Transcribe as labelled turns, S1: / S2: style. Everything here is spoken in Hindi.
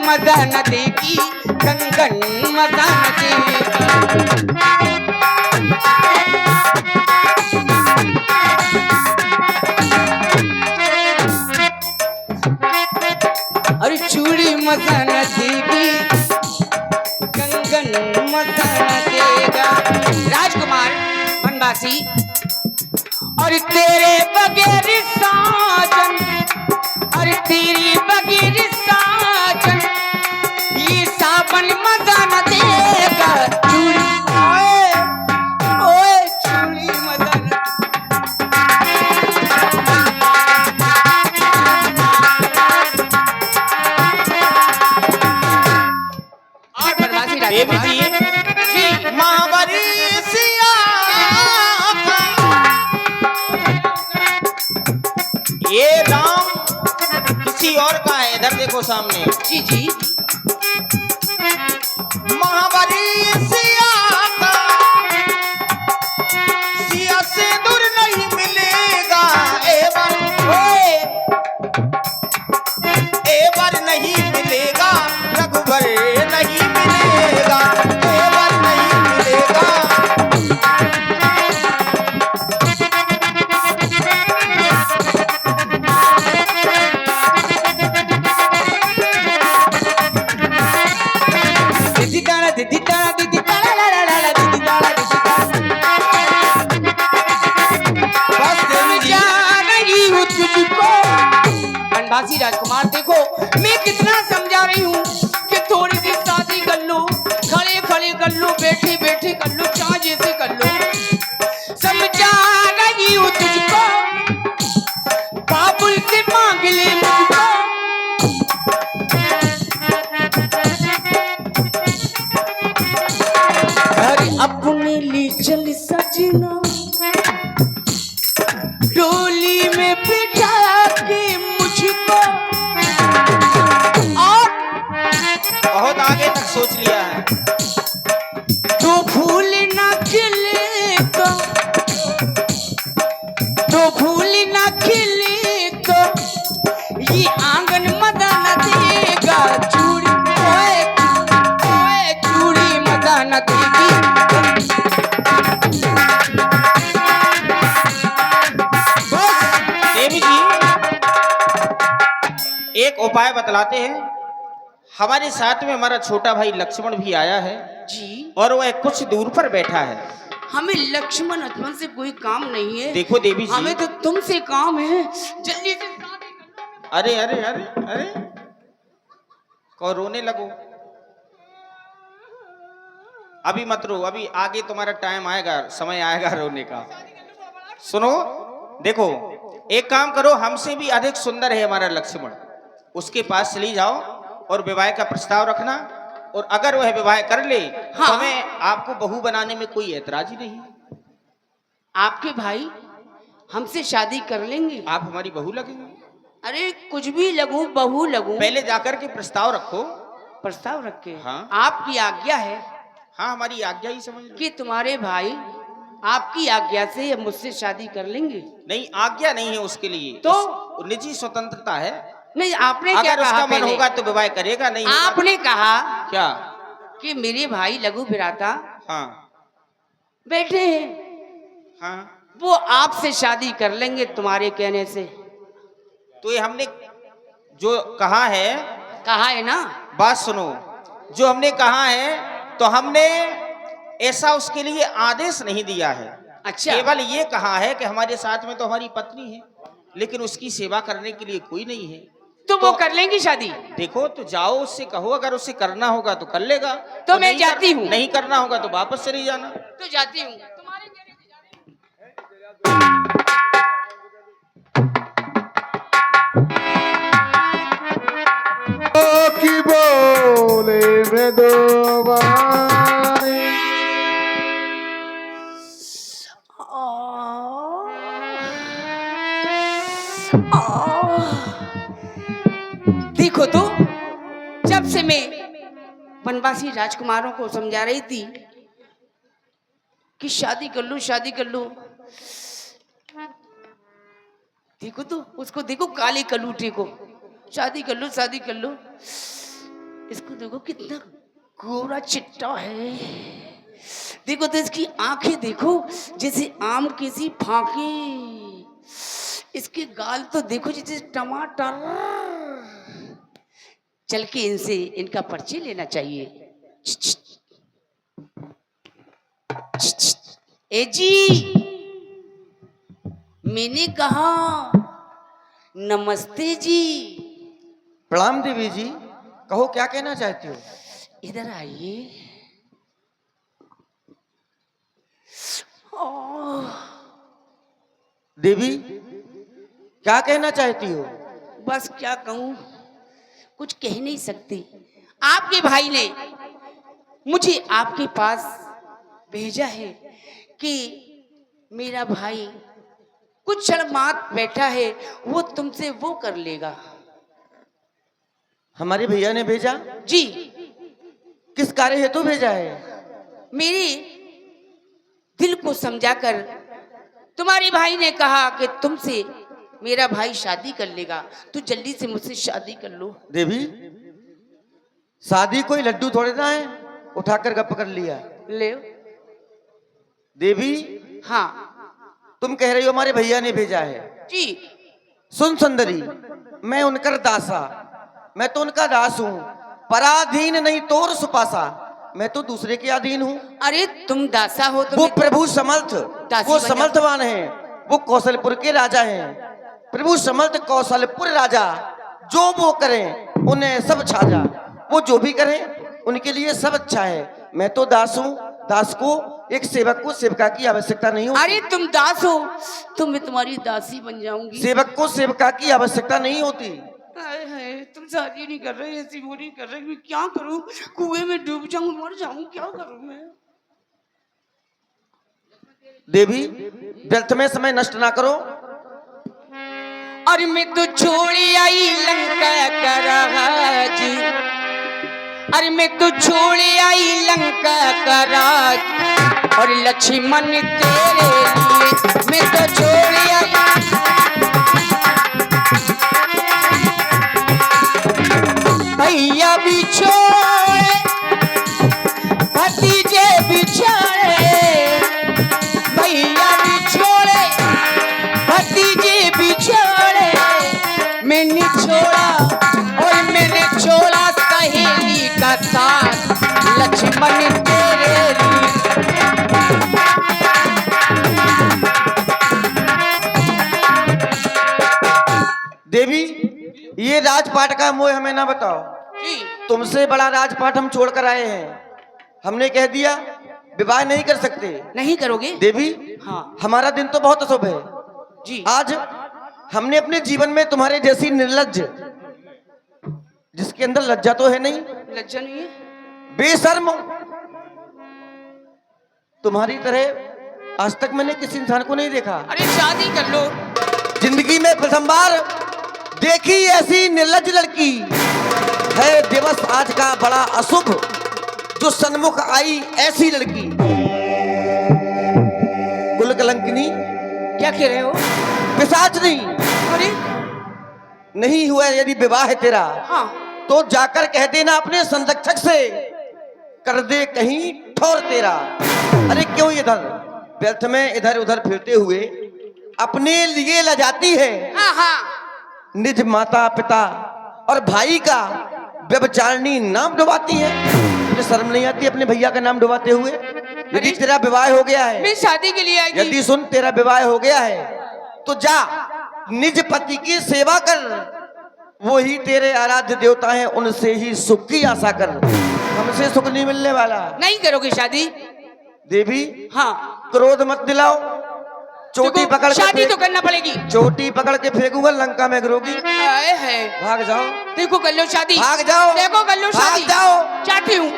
S1: मजा न देगी, कंगन मजा न देगा। अरे चूड़ी मजा न देगी, कंगन मजा न देगा। राजकुमार बनवासी, और तेरे बगैर साजन, और तेरी बगैर साजन, ये सावन मजा न देगा। चूड़ी ओए ओए चूड़ी मजा न।
S2: देवी जी महाबली सिया ये नाम किसी और का है, इधर देखो सामने।
S1: जी जी
S2: महाबली सिया का, सिया से दूर नहीं मिलेगा एवर नहीं मिलेगा, रघुबर नहीं मिलेगा, एवर नहीं मिलेगा।
S1: दीदी तारा दीदी तारा दीदी तारा ला ला ला ला दीदी तारा दीदी तारा। बस देवी जा रही हूँ तुझको। बनवासी राजकुमार देखो मैं कितना समझा रही हूँ कि थोड़ी सी शादी कर लो, खड़े खड़े कर लो, बैठे बैठे कर लो, चाहे जैसे कर लो। समझा रही हूँ तुझको, बाबुल से मांग ले मुझको। अपने लिए चल सजना, डोली में बिठा के मुझको, और
S2: बहुत आगे तक सोच लिया है।
S1: तो फूल ना खिले तो, तो फूल ना खिले तो, ये आंगन मजा न देगा। चूड़ी ओए ओए चूड़ी मजा न देगी।
S2: देवी जी एक उपाय बतलाते हैं। हमारे साथ में हमारा छोटा भाई लक्ष्मण भी आया है
S1: जी,
S2: और वह कुछ दूर पर बैठा है।
S1: हमें लक्ष्मण लक्ष्मण से कोई काम नहीं है।
S2: देखो देवी जी,
S1: हमें तो तुमसे काम है, जल्दी से शादी कर लो।
S2: अरे अरे अरे अरे को रोने लगो, अभी मत रो, अभी आगे तुम्हारा टाइम आएगा, समय आएगा रोने का। सुनो देखो, एक काम करो, हमसे भी अधिक सुंदर है हमारा लक्ष्मण, उसके पास चली जाओ और विवाह का प्रस्ताव रखना, और अगर वह विवाह कर ले
S1: हाँ।
S2: तो मैं आपको बहू बनाने में कोई ऐतराज ही नहीं।
S1: आपके भाई हमसे शादी कर लेंगे?
S2: आप हमारी बहू लगेंगे।
S1: अरे कुछ भी लगूं, बहू लगूं,
S2: पहले जाकर के प्रस्ताव रखो।
S1: प्रस्ताव रख के?
S2: हाँ।
S1: आपकी आज्ञा है
S2: हाँ हमारी आज्ञा ही समझ लो।
S1: कि तुम्हारे भाई आपकी आज्ञा से मुझसे शादी कर लेंगे?
S2: नहीं, आज्ञा नहीं है उसके लिए,
S1: तो
S2: निजी स्वतंत्रता है।
S1: नहीं, आपने क्या
S2: अगर
S1: कहा?
S2: उसका मन
S1: पहले
S2: होगा तो विवाह करेगा, नहीं
S1: आपने कहा
S2: क्या?
S1: कि मेरे भाई लघु बिराता
S2: हाँ
S1: बैठे हैं,
S2: हाँ,
S1: वो आपसे शादी कर लेंगे तुम्हारे कहने से।
S2: तो ये हमने जो कहा है,
S1: कहा है ना?
S2: बात सुनो, जो हमने कहा है तो हमने ऐसा उसके लिए आदेश नहीं दिया है।
S1: अच्छा,
S2: केवल ये कहा है कि हमारे साथ में तो हमारी पत्नी है, लेकिन उसकी सेवा करने के लिए कोई नहीं है।
S1: तो वो कर लेंगी शादी?
S2: देखो, तो जाओ उससे कहो, अगर उसे करना होगा तो कर लेगा,
S1: तो मैं जाती हूँ।
S2: नहीं करना होगा तो वापस चली जाना।
S1: तो जाती हूँ। तुम्हारे कहने से
S3: की बोले मृदुवाणी
S1: देखो तो, जब से मैं वनवासी राजकुमारों को समझा रही थी कि शादी कर लो, शादी कर लो, देखो तो उसको, देखो काले कलूटे को, शादी कर लो, शादी कर लो। इसको देखो कितना गोरा चिट्टा है। देखो तो इसकी आंखें देखो जैसे आम की सी फांके। इसके गाल तो देखो जैसे टमाटर। चल के इनसे इनका परिचय लेना चाहिए। ए जी, मैंने कहा नमस्ते जी।
S3: प्रणाम देवी जी, कहो क्या कहना चाहती हो।
S1: इधर आइए।
S3: देवी क्या कहना चाहती हो।
S1: बस क्या कहूं, कुछ कह नहीं सकती। आपके भाई ने मुझे आपके पास भेजा है कि मेरा भाई कुछ क्षण मात बैठा है, वो तुमसे वो कर लेगा।
S3: हमारे भैया ने भेजा?
S1: जी,
S3: किस कार्य हेतु भेजा है?
S1: मेरे दिल को समझाकर तुम्हारे भाई ने कहा कि तुमसे मेरा भाई शादी कर लेगा, तो जल्दी से मुझसे शादी कर लो।
S3: देवी, शादी कोई लड्डू थोड़े ना है उठाकर गप कर लिया।
S1: ले।
S3: देवी,
S1: हाँ
S3: तुम कह रही हो हमारे भैया ने भेजा है।
S1: जी।
S3: सुन सुंदरी, मैं उनकर दासा, मैं तो उनका दास हूँ। पराधीन नहीं तोर सुपासा, मैं तो दूसरे के अधीन हूँ।
S1: अरे तुम दासा हो तो
S3: वो प्रभु समर्थ,
S1: दासी
S3: वो
S1: बन
S3: समर्थवान है, वो कौशलपुर के राजा हैं। प्रभु समर्थ कौशलपुर राजा, जो वो करें उन्हें सब छाजा। वो जो भी करें उनके लिए सब अच्छा है। मैं तो दास हूँ, दास को एक सेवक को सेवका की आवश्यकता नहीं होती।
S1: अरे तुम दास हो तो मैं तुम्हारी दासी बन जाऊंगी।
S3: सेवक को सेवका की आवश्यकता नहीं होती।
S1: हाय हाय, तुम शादी नहीं कर रहे, ऐसी वो नहीं कर रहे, मैं क्या करूं? कुएं में डूब जाऊं, मर जाऊं, क्या करूं मैं?
S3: देवी, व्यर्थ में समय नष्ट ना करो।
S1: अरे मैं तो छोड़ी आई लंका का राज, अरे मैं तो छोड़ी आई लंका का राज, और लक्ष्मण तेरे लिए मैं तो छोड़ी आई। भैया बिछोड़े, भतीजे बिछोड़े, भैया बिछोड़े, भतीजे बिछोड़े, मैंने छोड़ा और मैंने छोड़ा सहेली का साथ, लक्ष्मण तेरे लिए।
S3: देवी, ये राजपाट का मोह हमें ना बताओ।
S1: जी।
S3: तुमसे बड़ा राजपाट हम छोड़ कर आए हैं। हमने कह दिया विवाह नहीं कर सकते।
S1: नहीं करोगे?
S3: देवी,
S1: हाँ
S3: हमारा दिन तो बहुत अशुभ है।
S1: जी।
S3: आज हमने अपने जीवन में तुम्हारे जैसी निर्लज्ज, जिसके अंदर लज्जा तो है नहीं,
S1: लज्जा नहीं है?
S3: बेशर्म, तुम्हारी तरह आज तक मैंने किसी इंसान को नहीं देखा।
S1: अरे शादी कर लो।
S3: जिंदगी में प्रथम बार देखी ऐसी निर्लज्ज लड़की है। दिवस आज का बड़ा अशुभ, जो सन्मुख आई ऐसी लड़की। कुल कलंकिनी,
S1: क्या कह रहे हो?
S3: पिशाचनी।
S1: अरे
S3: नहीं हुआ यदि विवाह है तेरा,
S1: हाँ,
S3: तो जाकर कह देना अपने संरक्षक से, कर दे कहीं ठोर तेरा। अरे क्यों इधर व्यर्थ में इधर उधर फिरते हुए अपने लिए लजाती है।
S1: हाँ हाँ।
S3: निज माता पिता और भाई का व्यभिचारिणी नाम डुबाती है। तुझे शर्म नहीं आती अपने भैया का नाम डुबाते हुए? यदि तेरा विवाह हो गया है,
S1: मैं शादी के लिए आई थी।
S3: यदि सुन तेरा विवाह हो गया है तो जा निज पति की सेवा कर। वो ही तेरे आराध्य देवता हैं, उनसे ही सुख की आशा कर। हमसे सुख नहीं मिलने वाला।
S1: नहीं करोगे शादी?
S3: देवी,
S1: हाँ।
S3: क्रोध मत दिलाओ। चोटी पकड़ के
S1: शादी तो करना पड़ेगी।
S3: चोटी पकड़ के फेंकूंगा, लंका में गिरोगी।
S1: आए है।
S3: भाग जाओ।
S1: देखो कर लो शादी।
S3: भाग जाओ।
S1: देखो कर लो शादी।
S3: भाग जाओ।
S1: चाहती हूँ।